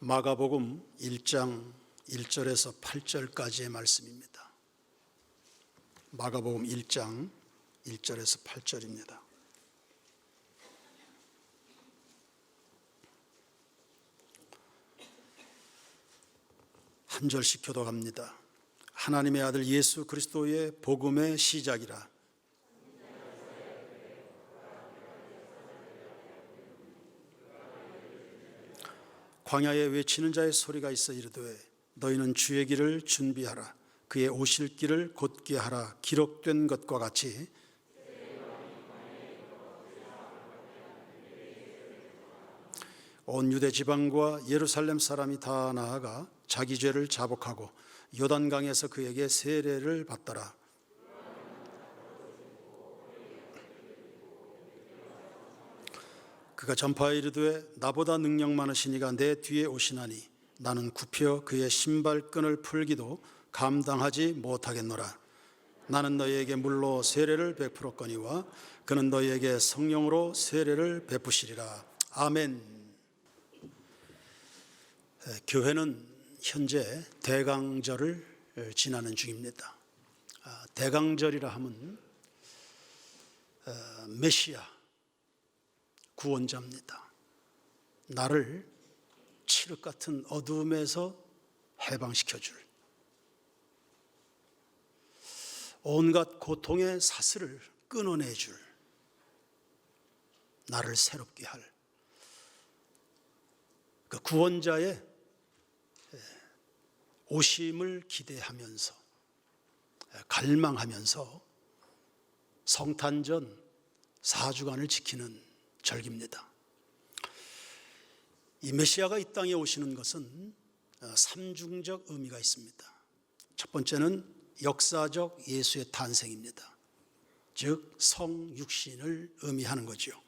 마가복음 1장 1절에서 8절까지의 말씀입니다. 마가복음 1장 1절에서 8절입니다. 한 절씩 교독합니다. 하나님의 아들 예수 그리스도의 복음의 시작이라. 광야에 외치는 자의 소리가 있어 이르되 너희는 주의 길을 준비하라. 그의 오실 길을 곧게 하라. 기록된 것과 같이 온 유대 지방과 예루살렘 사람이 다 나아가 자기 죄를 자복하고 요단강에서 그에게 세례를 받더라. 그가 전파하여 이르되 나보다 능력 많으신 이가 내 뒤에 오시나니 나는 굽혀 그의 신발끈을 풀기도 감당하지 못하겠노라. 나는 너희에게 물로 세례를 베풀었거니와 그는 너희에게 성령으로 세례를 베푸시리라. 아멘. 교회는 현재 대강절을 지나는 중입니다. 대강절이라 하면 메시아 구원자입니다. 나를 칠흑 같은 어두움에서 해방시켜줄, 온갖 고통의 사슬을 끊어내줄, 나를 새롭게 할 그 구원자의 오심을 기대하면서 갈망하면서 성탄전 4주간을 지키는 절기입니다. 이 메시아가 이 땅에 오시는 것은 삼중적 의미가 있습니다. 첫 번째는 역사적 예수의 탄생입니다. 즉 성육신을 의미하는 거죠.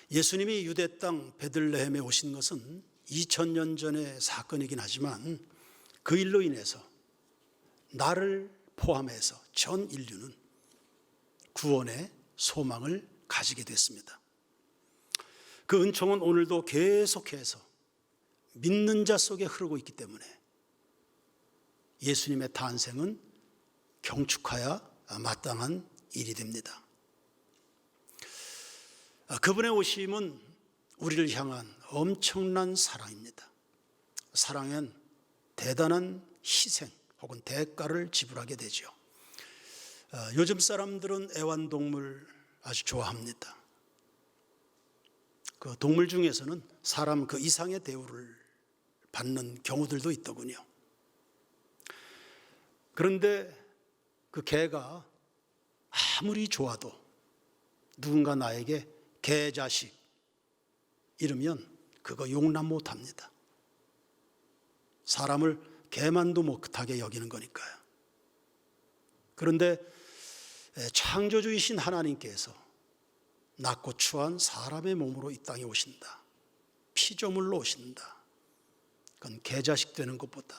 예수님이 유대 땅 베들레헴에 오신 것은 2000년 전의 사건이긴 하지만 그 일로 인해서 나를 포함해서 전 인류는 구원의 소망을 가지게 됐습니다. 그 은총은 오늘도 계속해서 믿는 자 속에 흐르고 있기 때문에 예수님의 탄생은 경축하여 마땅한 일이 됩니다. 그분의 오심은 우리를 향한 엄청난 사랑입니다. 사랑엔 대단한 희생 혹은 대가를 지불하게 되죠. 요즘 사람들은 애완동물 아주 좋아합니다. 그 동물 중에서는 사람 그 이상의 대우를 받는 경우들도 있더군요. 그런데 그 개가 아무리 좋아도 누군가 나에게 개자식 이러면 그거 용납 못합니다. 사람을 개만도 못하게 여기는 거니까요. 그런데 창조주이신 하나님께서 낮고 추한 사람의 몸으로 이 땅에 오신다. 피조물로 오신다. 그건 개자식 되는 것보다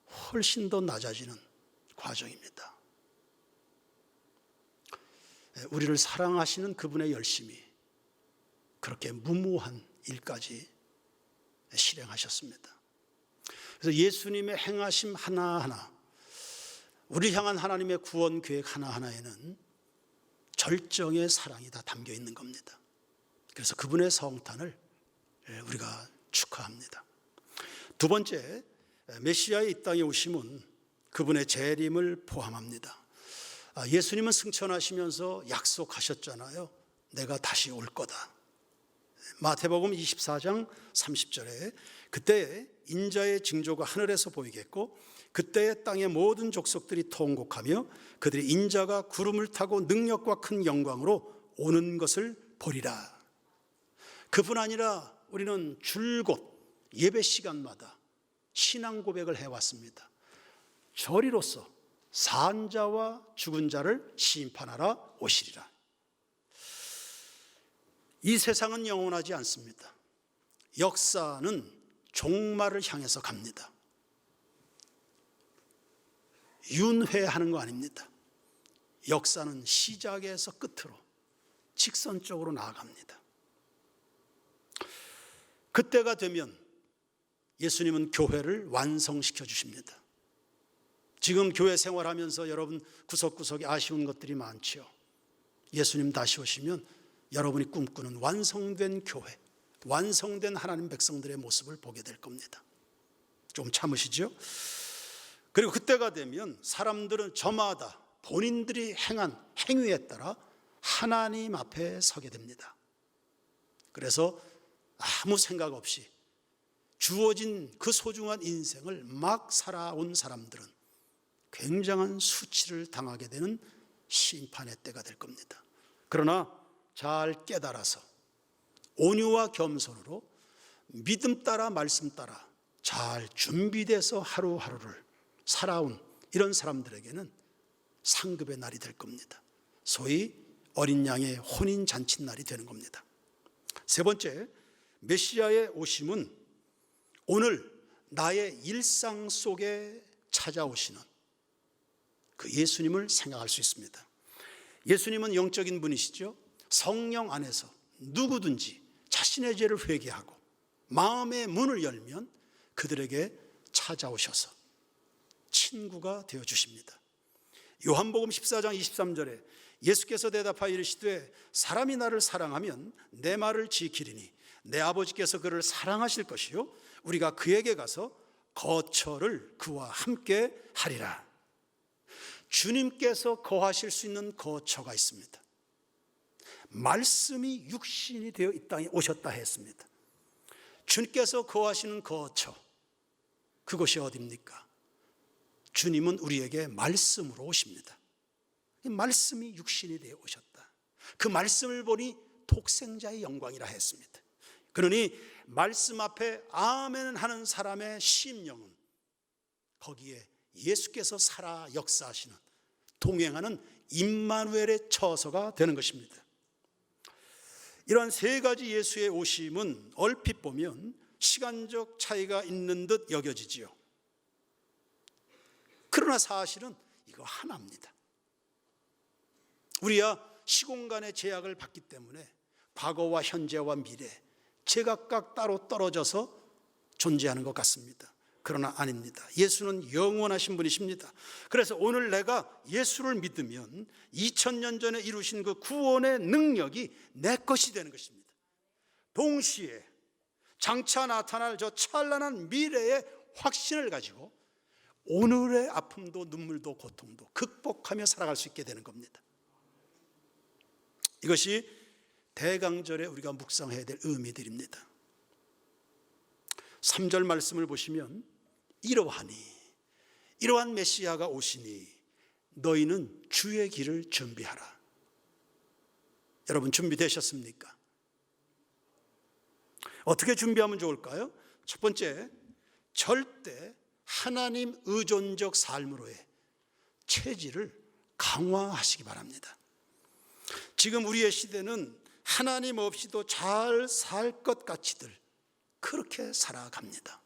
훨씬 더 낮아지는 과정입니다. 우리를 사랑하시는 그분의 열심이 그렇게 무모한 일까지 실행하셨습니다. 그래서 예수님의 행하심 하나하나, 우리를 향한 하나님의 구원 계획 하나하나에는 절정의 사랑이 다 담겨 있는 겁니다. 그래서 그분의 성탄을 우리가 축하합니다. 두 번째, 메시아의 이 땅에 오심은 그분의 재림을 포함합니다. 예수님은 승천하시면서 약속하셨잖아요. 내가 다시 올 거다. 마태복음 24장 30절에 그때 인자의 징조가 하늘에서 보이겠고 그때의 땅의 모든 족속들이 통곡하며 그들이 인자가 구름을 타고 능력과 큰 영광으로 오는 것을 보리라. 그뿐 아니라 우리는 줄곧 예배 시간마다 신앙 고백을 해왔습니다. 저리로서 산 자와 죽은 자를 심판하러 오시리라. 이 세상은 영원하지 않습니다. 역사는 종말을 향해서 갑니다. 윤회하는 거 아닙니다. 역사는 시작에서 끝으로 직선적으로 나아갑니다. 그때가 되면 예수님은 교회를 완성시켜 주십니다. 지금 교회 생활하면서 여러분 구석구석에 아쉬운 것들이 많죠. 예수님 다시 오시면 여러분이 꿈꾸는 완성된 교회, 완성된 하나님 백성들의 모습을 보게 될 겁니다. 좀 참으시죠? 그리고 그때가 되면 사람들은 저마다 본인들이 행한 행위에 따라 하나님 앞에 서게 됩니다. 그래서 아무 생각 없이 주어진 그 소중한 인생을 막 살아온 사람들은 굉장한 수치를 당하게 되는 심판의 때가 될 겁니다. 그러나 잘 깨달아서 온유와 겸손으로 믿음 따라 말씀 따라 잘 준비돼서 하루하루를 살아온 이런 사람들에게는 상급의 날이 될 겁니다. 소위 어린 양의 혼인 잔칫날이 되는 겁니다. 세 번째, 메시아의 오심은 오늘 나의 일상 속에 찾아오시는 그 예수님을 생각할 수 있습니다. 예수님은 영적인 분이시죠. 성령 안에서 누구든지 자신의 죄를 회개하고 마음의 문을 열면 그들에게 찾아오셔서 친구가 되어주십니다. 요한복음 14장 23절에 예수께서 대답하여 이르시되 사람이 나를 사랑하면 내 말을 지키리니 내 아버지께서 그를 사랑하실 것이요 우리가 그에게 가서 거처를 그와 함께 하리라. 주님께서 거하실 수 있는 거처가 있습니다. 말씀이 육신이 되어 이 땅에 오셨다 했습니다. 주님께서 거하시는 거처, 그것이 어디입니까? 주님은 우리에게 말씀으로 오십니다. 말씀이 육신이 되어 오셨다. 그 말씀을 보니 독생자의 영광이라 했습니다. 그러니 말씀 앞에 아멘 하는 사람의 심령은 거기에 예수께서 살아 역사하시는 동행하는 임마누엘의 처소가 되는 것입니다. 이러한 세 가지 예수의 오심은 얼핏 보면 시간적 차이가 있는 듯 여겨지지요. 그러나 사실은 이거 하나입니다. 우리야 시공간의 제약을 받기 때문에 과거와 현재와 미래 제각각 따로 떨어져서 존재하는 것 같습니다. 그러나 아닙니다. 예수는 영원하신 분이십니다. 그래서 오늘 내가 예수를 믿으면 2000년 전에 이루신 그 구원의 능력이 내 것이 되는 것입니다. 동시에 장차 나타날 저 찬란한 미래의 확신을 가지고 오늘의 아픔도 눈물도 고통도 극복하며 살아갈 수 있게 되는 겁니다. 이것이 대강절에 우리가 묵상해야 될 의미들입니다. 3절 말씀을 보시면 이러한 메시아가 오시니 너희는 주의 길을 준비하라. 여러분 준비되셨습니까? 어떻게 준비하면 좋을까요? 첫 번째, 절대 하나님 의존적 삶으로의 체질을 강화하시기 바랍니다. 지금 우리의 시대는 하나님 없이도 잘 살 것 같이들 그렇게 살아갑니다.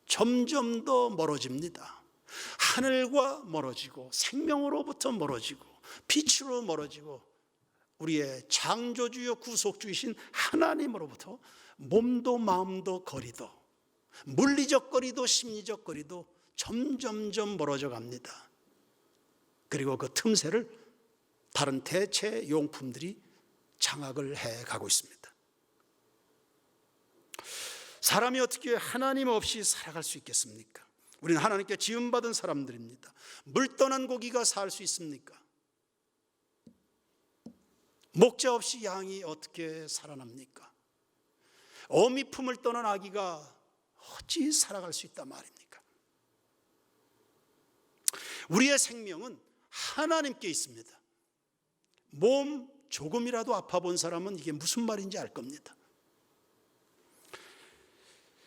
점점 더 멀어집니다. 하늘과 멀어지고 생명으로부터 멀어지고 빛으로 멀어지고 우리의 창조주요 구속주이신 하나님으로부터 몸도 마음도 거리도 물리적 거리도 심리적 거리도 점점점 멀어져 갑니다. 그리고 그 틈새를 다른 대체 용품들이 장악을 해가고 있습니다. 사람이 어떻게 하나님 없이 살아갈 수 있겠습니까? 우리는 하나님께 지음받은 사람들입니다. 물 떠난 고기가 살 수 있습니까? 목자 없이 양이 어떻게 살아납니까? 어미 품을 떠난 아기가 어찌 살아갈 수 있단 말입니까? 우리의 생명은 하나님께 있습니다. 몸 조금이라도 아파 본 사람은 이게 무슨 말인지 알 겁니다.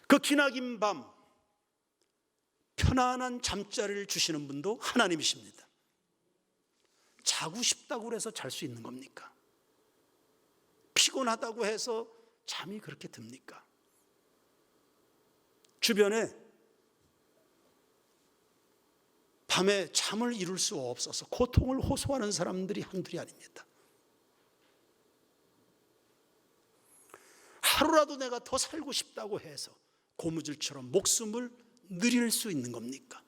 그 기나긴 밤 편안한 잠자리를 주시는 분도 하나님이십니다. 자고 싶다고 해서 잘 수 있는 겁니까? 피곤하다고 해서 잠이 그렇게 듭니까? 주변에 밤에 잠을 이룰 수 없어서 고통을 호소하는 사람들이 한둘이 아닙니다. 하루라도 내가 더 살고 싶다고 해서 고무줄처럼 목숨을 느릴 수 있는 겁니까?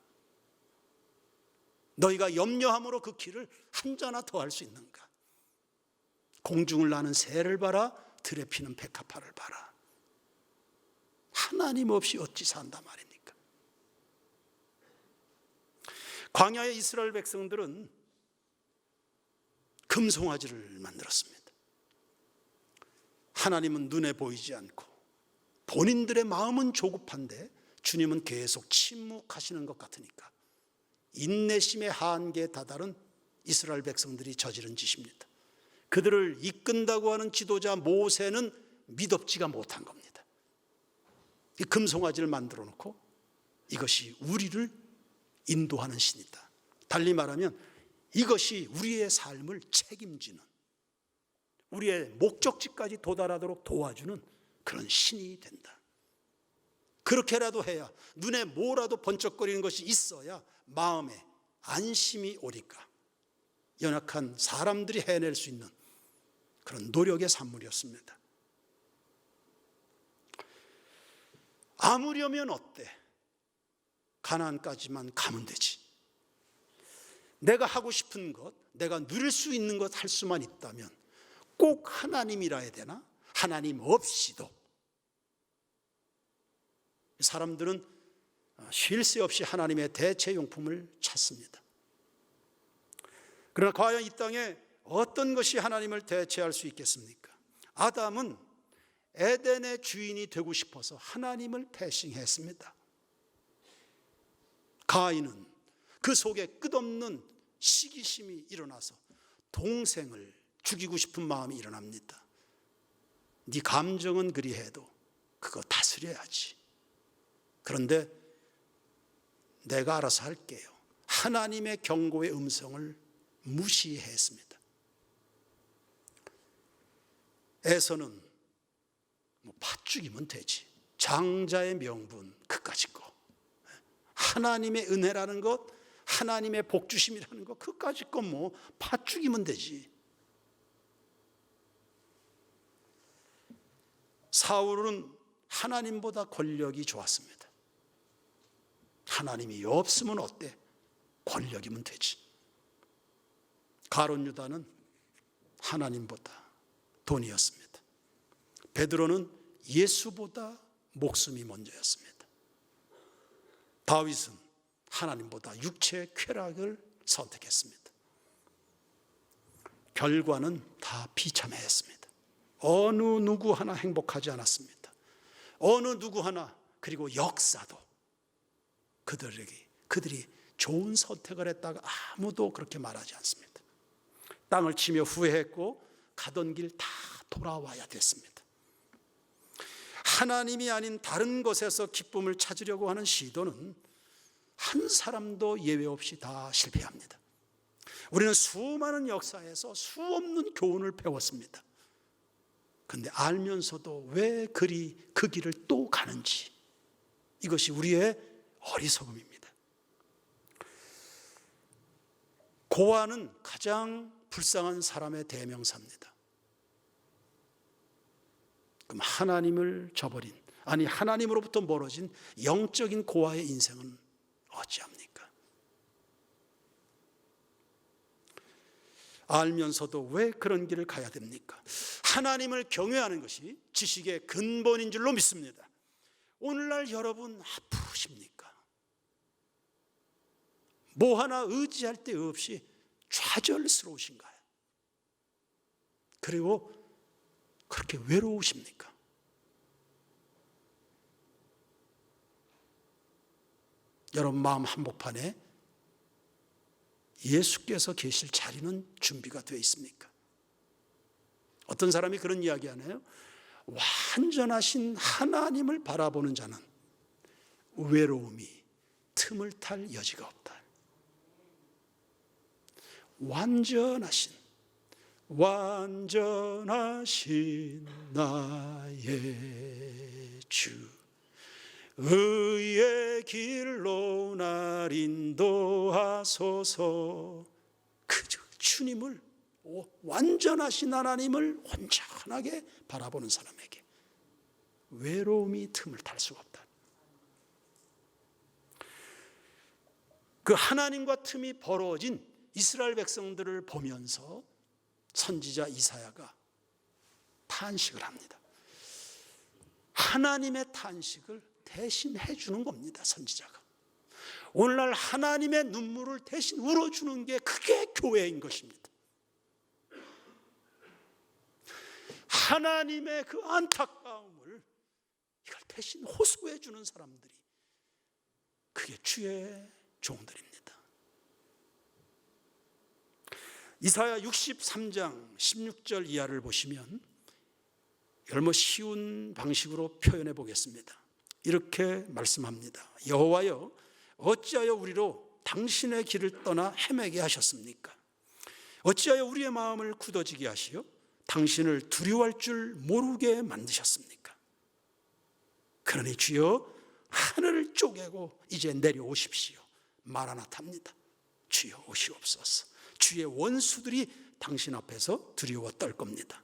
너희가 염려함으로 그 길을 한자나 더할 수 있는가? 공중을 나는 새를 봐라, 들에 피는 백합화를 봐라. 하나님 없이 어찌 산다 말입니까? 광야의 이스라엘 백성들은 금송아지를 만들었습니다. 하나님은 눈에 보이지 않고 본인들의 마음은 조급한데 주님은 계속 침묵하시는 것 같으니까 인내심의 한계에 다다른 이스라엘 백성들이 저지른 짓입니다. 그들을 이끈다고 하는 지도자 모세는 미덥지가 못한 겁니다. 이 금송아지를 만들어 놓고 이것이 우리를 인도하는 신이다. 달리 말하면 이것이 우리의 삶을 책임지는, 우리의 목적지까지 도달하도록 도와주는 그런 신이 된다. 그렇게라도 해야, 눈에 뭐라도 번쩍거리는 것이 있어야 마음에 안심이 오리까. 연약한 사람들이 해낼 수 있는 그런 노력의 산물이었습니다. 아무려면 어때? 가나안까지만 가면 되지. 내가 하고 싶은 것, 내가 누릴 수 있는 것 할 수만 있다면 꼭 하나님이라 해야 되나? 하나님 없이도. 사람들은 쉴 새 없이 하나님의 대체용품을 찾습니다. 그러나 과연 이 땅에 어떤 것이 하나님을 대체할 수 있겠습니까? 아담은 에덴의 주인이 되고 싶어서 하나님을 패싱했습니다. 가인은 그 속에 끝없는 시기심이 일어나서 동생을 죽이고 싶은 마음이 일어납니다. 네 감정은 그리해도 그거 다스려야지. 그런데 내가 알아서 할게요. 하나님의 경고의 음성을 무시했습니다. 에서는 팥죽이면 되지. 장자의 명분 그까짓 거. 하나님의 은혜라는 것, 하나님의 복주심이라는 것, 그까짓 건 뭐 팥죽이면 되지. 사울은 하나님보다 권력이 좋았습니다. 하나님이 없으면 어때? 권력이면 되지. 가룟 유다는 하나님보다 돈이었습니다. 베드로는 예수보다 목숨이 먼저였습니다. 다윗은 하나님보다 육체의 쾌락을 선택했습니다. 결과는 다 비참했습니다. 어느 누구 하나 행복하지 않았습니다. 어느 누구 하나, 그리고 역사도 그들이 좋은 선택을 했다가 아무도 그렇게 말하지 않습니다. 땅을 치며 후회했고 가던 길 다 돌아와야 됐습니다. 하나님이 아닌 다른 곳에서 기쁨을 찾으려고 하는 시도는 한 사람도 예외 없이 다 실패합니다. 우리는 수많은 역사에서 수없는 교훈을 배웠습니다. 그런데 알면서도 왜 그리 그 길을 또 가는지, 이것이 우리의 어리석음입니다. 고아는 가장 불쌍한 사람의 대명사입니다. 그럼 하나님을 저버린, 아니 하나님으로부터 멀어진 영적인 고아의 인생은 어찌합니까? 알면서도 왜 그런 길을 가야 됩니까? 하나님을 경외하는 것이 지식의 근본인 줄로 믿습니다. 오늘날 여러분 아프십니까? 뭐 하나 의지할 데 없이 좌절스러우신가요? 그리고 그렇게 외로우십니까? 여러분 마음 한복판에 예수께서 계실 자리는 준비가 되어 있습니까? 어떤 사람이 그런 이야기 하네요. 완전하신 하나님을 바라보는 자는 외로움이 틈을 탈 여지가 없다. 완전하신 나의 주, 의의 길로 날 인도하소서. 그 주님을, 완전하신 하나님을 온전하게 바라보는 사람에게 외로움이 틈을 탈 수가 없다. 그 하나님과 틈이 벌어진 이스라엘 백성들을 보면서 선지자 이사야가 탄식을 합니다. 하나님의 탄식을 대신해 주는 겁니다, 선지자가. 오늘날 하나님의 눈물을 대신 울어주는 게 그게 교회인 것입니다. 하나님의 그 안타까움을 이걸 대신 호소해 주는 사람들이, 그게 주의 종들입니다. 이사야 63장 16절 이하를 보시면 얼마 쉬운 방식으로 표현해 보겠습니다. 이렇게 말씀합니다. 여호와여, 어찌하여 우리로 당신의 길을 떠나 헤매게 하셨습니까? 어찌하여 우리의 마음을 굳어지게 하시어 당신을 두려워할 줄 모르게 만드셨습니까? 그러니 주여, 하늘을 쪼개고 이제 내려오십시오. 마라나타입니다. 주여 오시옵소서. 주의 원수들이 당신 앞에서 두려워 떨 겁니다.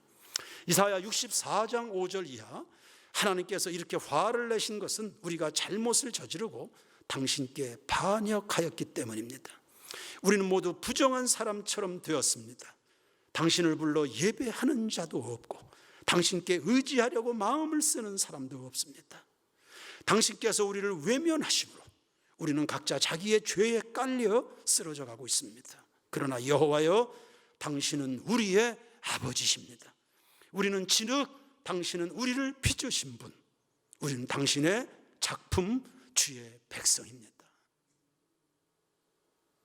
이사야 64장 5절 이하, 하나님께서 이렇게 화를 내신 것은 우리가 잘못을 저지르고 당신께 반역하였기 때문입니다. 우리는 모두 부정한 사람처럼 되었습니다. 당신을 불러 예배하는 자도 없고 당신께 의지하려고 마음을 쓰는 사람도 없습니다. 당신께서 우리를 외면하심으로 우리는 각자 자기의 죄에 깔려 쓰러져 가고 있습니다. 그러나 여호와여, 당신은 우리의 아버지십니다. 우리는 진흙, 당신은 우리를 빚으신 분, 우리는 당신의 작품, 주의 백성입니다.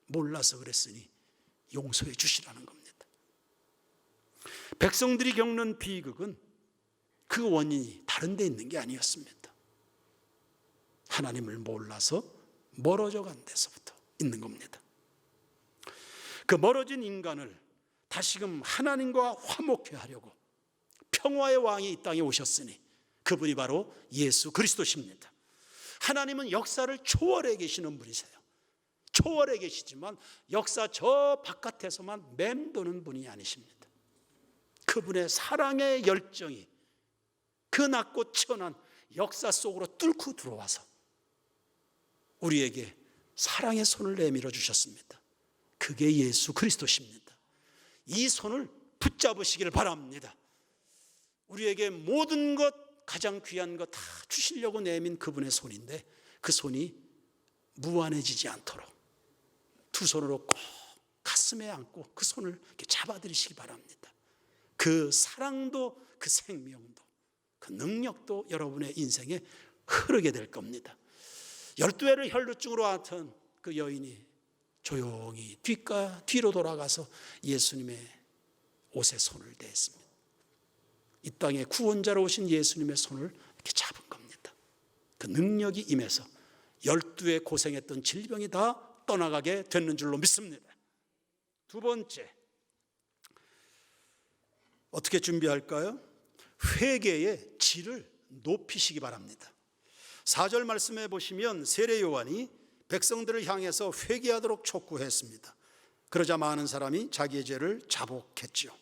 몰라서 그랬으니 용서해 주시라는 겁니다. 백성들이 겪는 비극은 그 원인이 다른 데 있는 게 아니었습니다. 하나님을 몰라서 멀어져 간 데서부터 있는 겁니다. 그 멀어진 인간을 다시금 하나님과 화목케 하려고 평화의 왕이 이 땅에 오셨으니 그분이 바로 예수 그리스도십니다. 하나님은 역사를 초월해 계시는 분이세요. 초월해 계시지만 역사 저 바깥에서만 맴도는 분이 아니십니다. 그분의 사랑의 열정이 그 낮고 천한 역사 속으로 뚫고 들어와서 우리에게 사랑의 손을 내밀어 주셨습니다. 그게 예수 그리스도십니다. 이 손을 붙잡으시기를 바랍니다. 우리에게 모든 것, 가장 귀한 것 다 주시려고 내민 그분의 손인데 그 손이 무한해지지 않도록 두 손으로 꼭 가슴에 안고 그 손을 이렇게 잡아들이시기 바랍니다. 그 사랑도, 그 생명도, 그 능력도 여러분의 인생에 흐르게 될 겁니다. 12회를 혈루증으로 앓던 그 여인이 조용히 뒤로 돌아가서 예수님의 옷에 손을 대했습니다. 이 땅에 구원자로 오신 예수님의 손을 이렇게 잡은 겁니다. 그 능력이 임해서 12회 고생했던 질병이 다 떠나가게 됐는 줄로 믿습니다. 두 번째, 어떻게 준비할까요? 회개의 질을 높이시기 바랍니다. 4절 말씀해 보시면 세례 요한이 백성들을 향해서 회개하도록 촉구했습니다. 그러자 많은 사람이 자기의 죄를 자복했죠.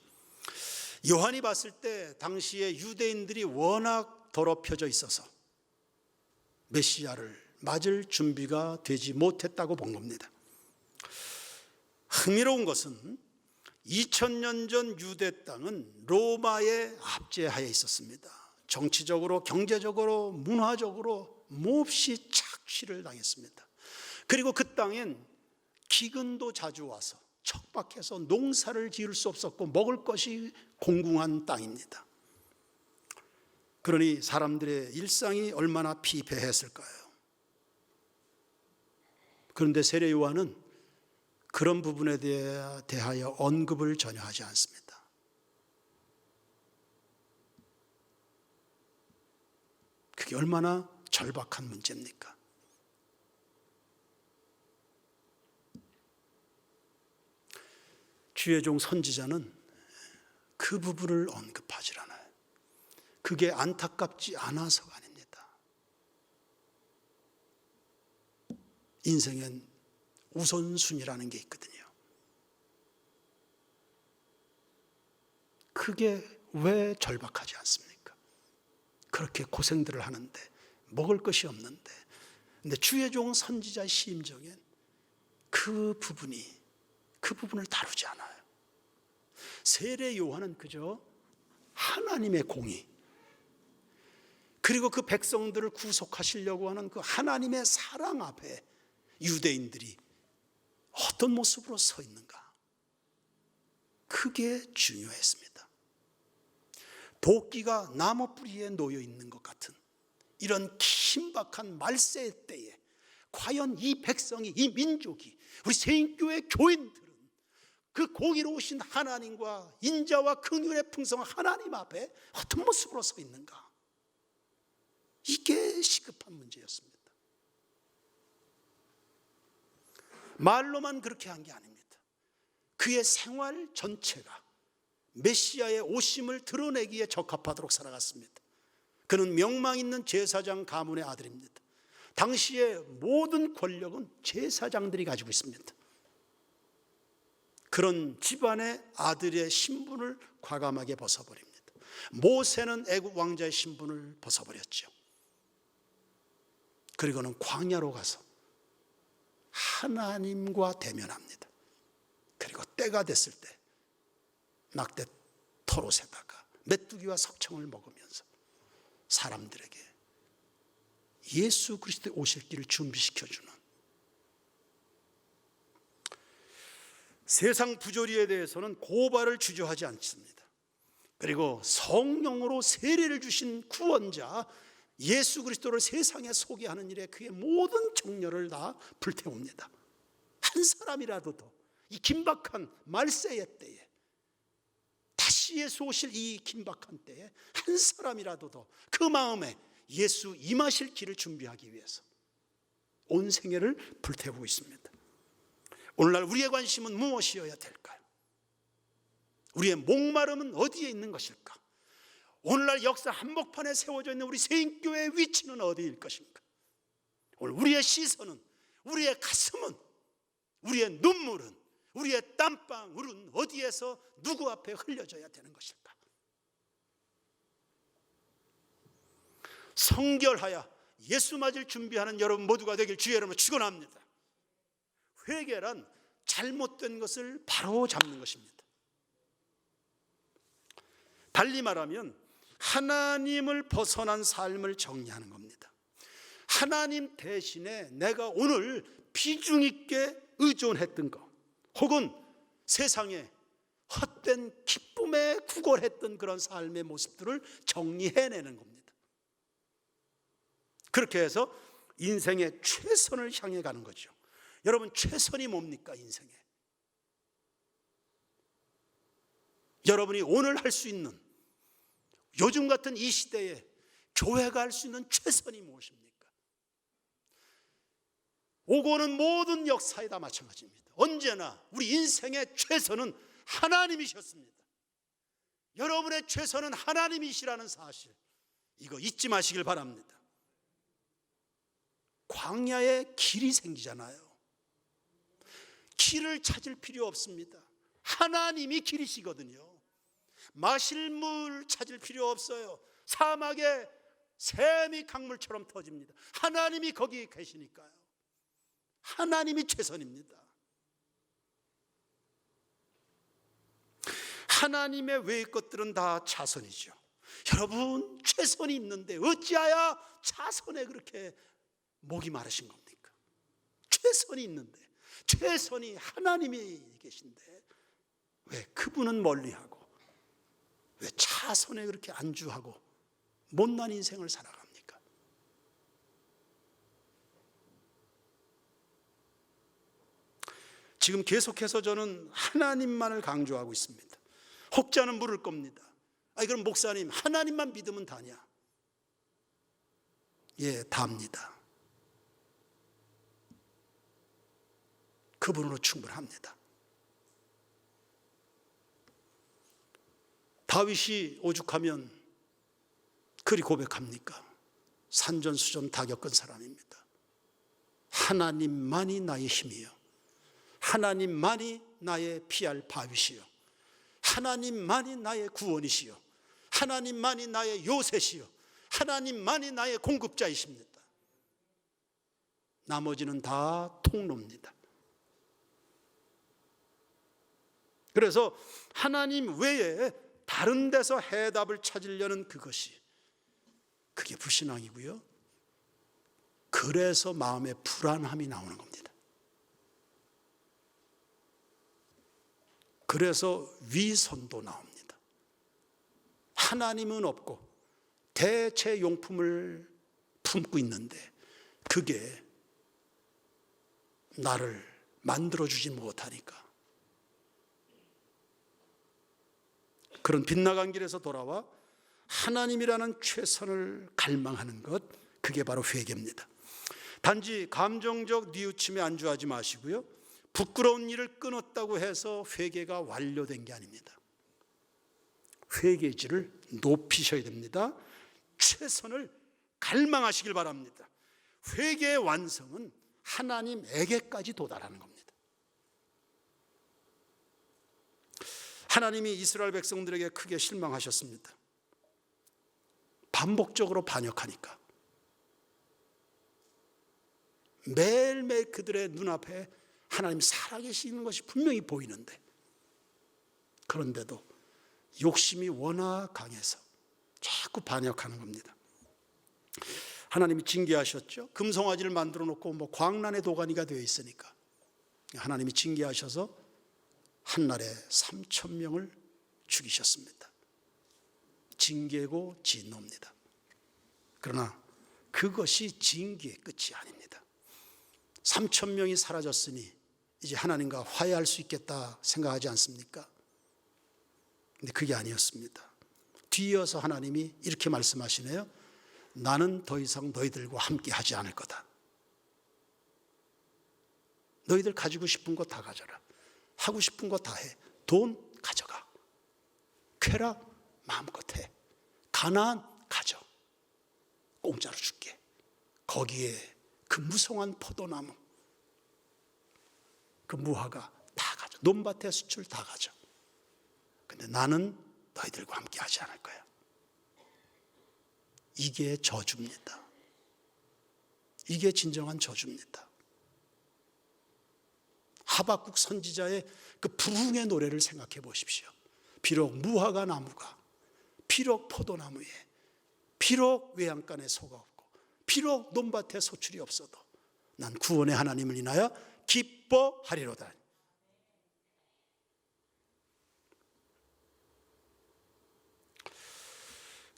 요한이 봤을 때 당시에 유대인들이 워낙 더럽혀져 있어서 메시아를 맞을 준비가 되지 못했다고 본 겁니다. 흥미로운 것은 2000년 전 유대 땅은 로마의 압제하에 있었습니다. 정치적으로, 경제적으로, 문화적으로 몹시 착취를 당했습니다. 그리고 그 땅엔 기근도 자주 와서 척박해서 농사를 지을 수 없었고 먹을 것이 공궁한 땅입니다. 그러니 사람들의 일상이 얼마나 피폐했을까요? 그런데 세례 요한은 그런 부분에 대하여 언급을 전혀 하지 않습니다. 그게 얼마나 절박한 문제입니까? 주의 종 선지자는 그 부분을 언급하지 않아요. 그게 안타깝지 않아서가 아닙니다. 인생엔 우선순위라는 게 있거든요. 그게 왜 절박하지 않습니까? 그렇게 고생들을 하는데 먹을 것이 없는데, 근데 주의 종 선지자의 심정엔 그 부분을 다루지 않아요. 세례 요한은 그저 하나님의 공의, 그리고 그 백성들을 구속하시려고 하는 그 하나님의 사랑 앞에 유대인들이 어떤 모습으로 서 있는가, 그게 중요했습니다. 도끼가 나무 뿌리에 놓여 있는 것 같은 이런 긴박한 말세의 때에 과연 이 백성이, 이 민족이, 우리 새인교회 교인들은 그 공의로우신 하나님과 인자와 긍휼의 풍성한 하나님 앞에 어떤 모습으로 서 있는가, 이게 시급한 문제였습니다. 말로만 그렇게 한 게 아닙니다. 그의 생활 전체가 메시아의 오심을 드러내기에 적합하도록 살아갔습니다. 그는 명망 있는 제사장 가문의 아들입니다. 당시의 모든 권력은 제사장들이 가지고 있습니다. 그런 집안의 아들의 신분을 과감하게 벗어버립니다. 모세는 애굽 왕자의 신분을 벗어버렸죠. 그리고는 광야로 가서 하나님과 대면합니다. 그리고 때가 됐을 때 낙대 털옷에다가 메뚜기와 석청을 먹으면서 사람들에게 예수 그리스도의 오실 길을 준비시켜주는, 세상 부조리에 대해서는 고발을 주저하지 않습니다. 그리고 성령으로 세례를 주신 구원자 예수 그리스도를 세상에 소개하는 일에 그의 모든 정열을 다 불태웁니다. 한 사람이라도 더 이 긴박한 말세의 때에, 다시 예수 오실 이 긴박한 때에 한 사람이라도 더 그 마음에 예수 임하실 길을 준비하기 위해서 온 생애를 불태우고 있습니다. 오늘날 우리의 관심은 무엇이어야 될까요? 우리의 목마름은 어디에 있는 것일까? 오늘날 역사 한복판에 세워져 있는 우리 새인교회의 위치는 어디일 것인가? 오늘 우리의 시선은, 우리의 가슴은, 우리의 눈물은, 우리의 땀방울은 어디에서 누구 앞에 흘려져야 되는 것일까? 성결하여 예수 맞을 준비하는 여러분 모두가 되길 주의 이름으로 축원합니다. 회개란 잘못된 것을 바로 잡는 것입니다. 달리 말하면 하나님을 벗어난 삶을 정리하는 겁니다. 하나님 대신에 내가 오늘 비중 있게 의존했던 것, 혹은 세상에 헛된 기쁨에 구걸했던 그런 삶의 모습들을 정리해내는 겁니다. 그렇게 해서 인생의 최선을 향해 가는 거죠. 여러분, 최선이 뭡니까? 인생에 여러분이 오늘 할 수 있는, 요즘 같은 이 시대에 교회가 할 수 있는 최선이 무엇입니까? 오고 오는 모든 역사에 다 마찬가지입니다. 언제나 우리 인생의 최선은 하나님이셨습니다. 여러분의 최선은 하나님이시라는 사실, 이거 잊지 마시길 바랍니다. 광야에 길이 생기잖아요. 길을 찾을 필요 없습니다. 하나님이 길이시거든요. 마실 물 찾을 필요 없어요. 사막에 샘이 강물처럼 터집니다. 하나님이 거기 계시니까요. 하나님이 최선입니다. 하나님의 외의 것들은 다 차선이죠. 여러분, 최선이 있는데 어찌하여 차선에 그렇게 목이 마르신 겁니까? 최선이 있는데, 최선이 하나님이 계신데 왜 그분은 멀리하고, 왜 차선에 그렇게 안주하고 못난 인생을 살아갑니까? 지금 계속해서 저는 하나님만을 강조하고 있습니다. 혹자는 물을 겁니다. 그럼 목사님, 하나님만 믿으면 다냐? 예, 답니다. 그분으로 충분합니다. 다윗이 오죽하면 그리 고백합니까? 산전수전 다 겪은 사람입니다. 하나님만이 나의 힘이요, 하나님만이 나의 피할 바위시요, 하나님만이 나의 구원이시요, 하나님만이 나의 요새시요, 하나님만이 나의 공급자이십니다. 나머지는 다 통로입니다. 그래서 하나님 외에 다른 데서 해답을 찾으려는 그게 불신앙이고요. 그래서 마음에 불안함이 나오는 겁니다. 그래서 위선도 나옵니다. 하나님은 없고 대체 용품을 품고 있는데 그게 나를 만들어주지 못하니까 그런 빗나간 길에서 돌아와 하나님이라는 최선을 갈망하는 것, 그게 바로 회개입니다. 단지 감정적 뉘우침에 안주하지 마시고요, 부끄러운 일을 끊었다고 해서 회개가 완료된 게 아닙니다. 회개질을 높이셔야 됩니다. 최선을 갈망하시길 바랍니다. 회개의 완성은 하나님에게까지 도달하는 겁니다. 하나님이 이스라엘 백성들에게 크게 실망하셨습니다. 반복적으로 반역하니까. 매일매일 그들의 눈앞에 하나님 살아계시는 것이 분명히 보이는데, 그런데도 욕심이 워낙 강해서 자꾸 반역하는 겁니다. 하나님이 징계하셨죠. 금송아지를 만들어 놓고 광란의 도가니가 되어 있으니까 하나님이 징계하셔서 한날에 3,000명을 죽이셨습니다. 징계고 진노입니다. 그러나 그것이 징계의 끝이 아닙니다. 3,000명이 사라졌으니 이제 하나님과 화해할 수 있겠다 생각하지 않습니까? 근데 그게 아니었습니다. 뒤이어서 하나님이 이렇게 말씀하시네요. 나는 더 이상 너희들과 함께 하지 않을 거다. 너희들 가지고 싶은 거 다 가져라. 하고 싶은 거 다 해. 돈 가져가. 쾌락 마음껏 해. 가나안 가져. 공짜로 줄게. 거기에 그 무성한 포도나무, 그 무화과 다 가져. 논밭의 수출 다 가져. 근데 나는 너희들과 함께 하지 않을 거야. 이게 저주입니다. 이게 진정한 저주입니다. 하박국 선지자의 그 부흥의 노래를 생각해 보십시오. 비록 무화과 나무가, 비록 포도나무에, 비록 외양간에 소가 없고, 비록 논밭에 소출이 없어도 난 구원의 하나님을 인하여 기뻐하리로다.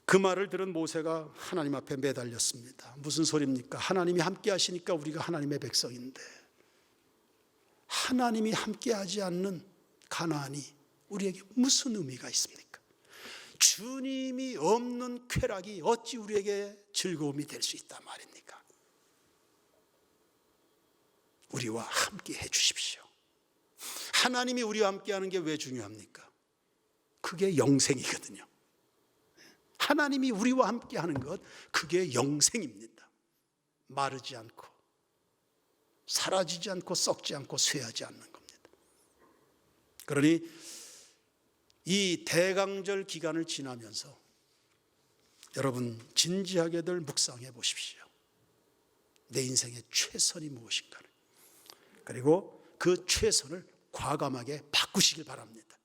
그 말을 들은 모세가 하나님 앞에 매달렸습니다. 무슨 소리입니까? 하나님이 함께 하시니까 우리가 하나님의 백성인데, 하나님이 함께하지 않는 가나안이 우리에게 무슨 의미가 있습니까? 주님이 없는 쾌락이 어찌 우리에게 즐거움이 될 수 있단 말입니까? 우리와 함께 해 주십시오. 하나님이 우리와 함께하는 게 왜 중요합니까? 그게 영생이거든요. 하나님이 우리와 함께하는 것, 그게 영생입니다. 마르지 않고 사라지지 않고 썩지 않고 쇠하지 않는 겁니다. 그러니 이 대강절 기간을 지나면서 여러분 진지하게들 묵상해 보십시오. 내 인생의 최선이 무엇인가를. 그리고 그 최선을 과감하게 바꾸시길 바랍니다.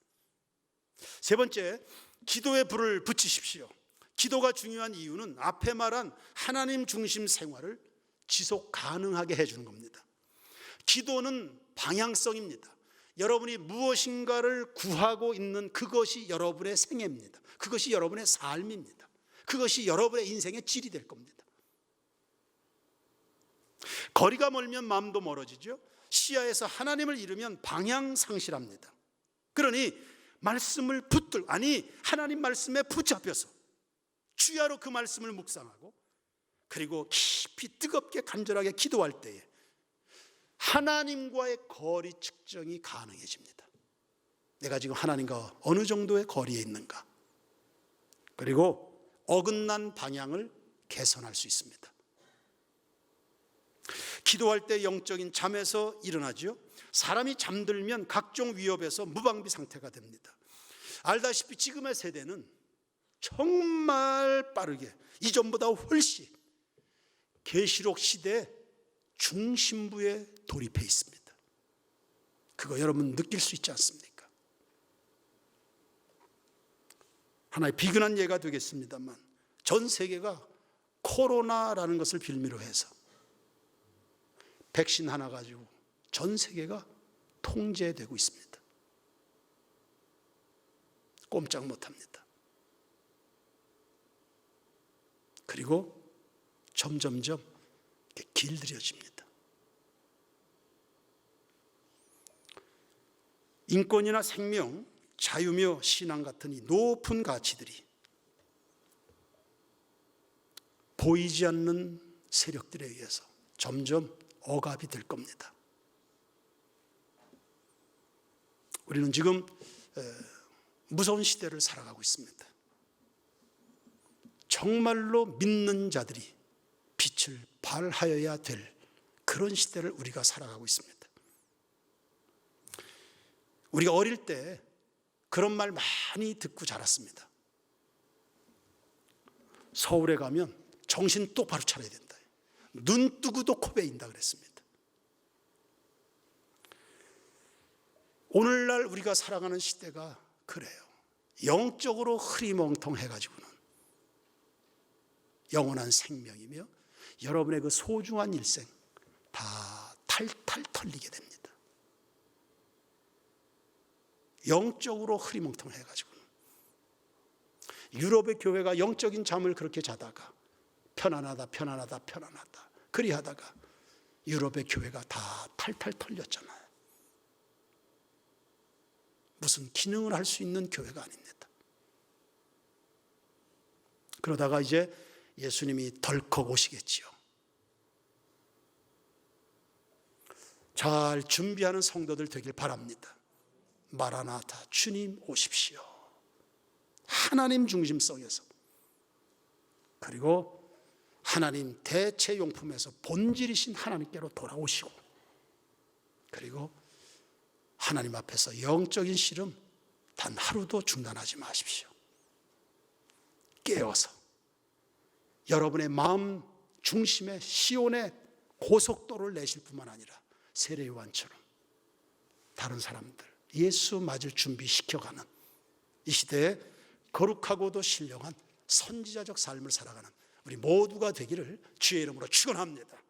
세 번째, 기도의 불을 붙이십시오. 기도가 중요한 이유는 앞에 말한 하나님 중심 생활을 지속 가능하게 해주는 겁니다. 기도는 방향성입니다. 여러분이 무엇인가를 구하고 있는 그것이 여러분의 생애입니다. 그것이 여러분의 삶입니다. 그것이 여러분의 인생의 질이 될 겁니다. 거리가 멀면 마음도 멀어지죠. 시야에서 하나님을 잃으면 방향 상실합니다. 그러니 말씀을 하나님 말씀에 붙잡혀서 주야로 그 말씀을 묵상하고, 그리고 깊이 뜨겁게 간절하게 기도할 때에 하나님과의 거리 측정이 가능해집니다. 내가 지금 하나님과 어느 정도의 거리에 있는가, 그리고 어긋난 방향을 개선할 수 있습니다. 기도할 때 영적인 잠에서 일어나죠. 사람이 잠들면 각종 위협에서 무방비 상태가 됩니다. 알다시피 지금의 세대는 정말 빠르게 이전보다 훨씬 계시록 시대 중심부에 돌입해 있습니다. 그거 여러분 느낄 수 있지 않습니까? 하나의 비근한 예가 되겠습니다만 전 세계가 코로나라는 것을 빌미로 해서 백신 하나 가지고 전 세계가 통제되고 있습니다. 꼼짝 못합니다. 그리고 점점점 길들여집니다. 인권이나 생명, 자유며 신앙 같은 이 높은 가치들이 보이지 않는 세력들에 의해서 점점 억압이 될 겁니다. 우리는 지금 무서운 시대를 살아가고 있습니다. 정말로 믿는 자들이 빛을 발하여야 될 그런 시대를 우리가 살아가고 있습니다. 우리가 어릴 때 그런 말 많이 듣고 자랐습니다. 서울에 가면 정신 똑바로 차려야 된다. 눈 뜨고도 코 베인다 그랬습니다. 오늘날 우리가 살아가는 시대가 그래요. 영적으로 흐리멍텅해가지고는 영원한 생명이며 여러분의 그 소중한 일생 다 탈탈 털리게 됩니다. 영적으로 흐리멍텅해가지고는. 유럽의 교회가 영적인 잠을 그렇게 자다가 편안하다 그리하다가 유럽의 교회가 다 탈탈 털렸잖아요. 무슨 기능을 할 수 있는 교회가 아닙니다. 그러다가 이제 예수님이 덜컥 오시겠지요. 잘 준비하는 성도들 되길 바랍니다. 마라나타, 주님 오십시오. 하나님 중심성에서, 그리고 하나님 대체용품에서 본질이신 하나님께로 돌아오시고, 그리고 하나님 앞에서 영적인 씨름 단 하루도 중단하지 마십시오. 깨어서 여러분의 마음 중심에 시온의 고속도로를 내실 뿐만 아니라 세례 요한처럼 다른 사람들 예수 맞을 준비시켜가는 이 시대에 거룩하고도 신령한 선지자적 삶을 살아가는 우리 모두가 되기를 주의 이름으로 축원합니다.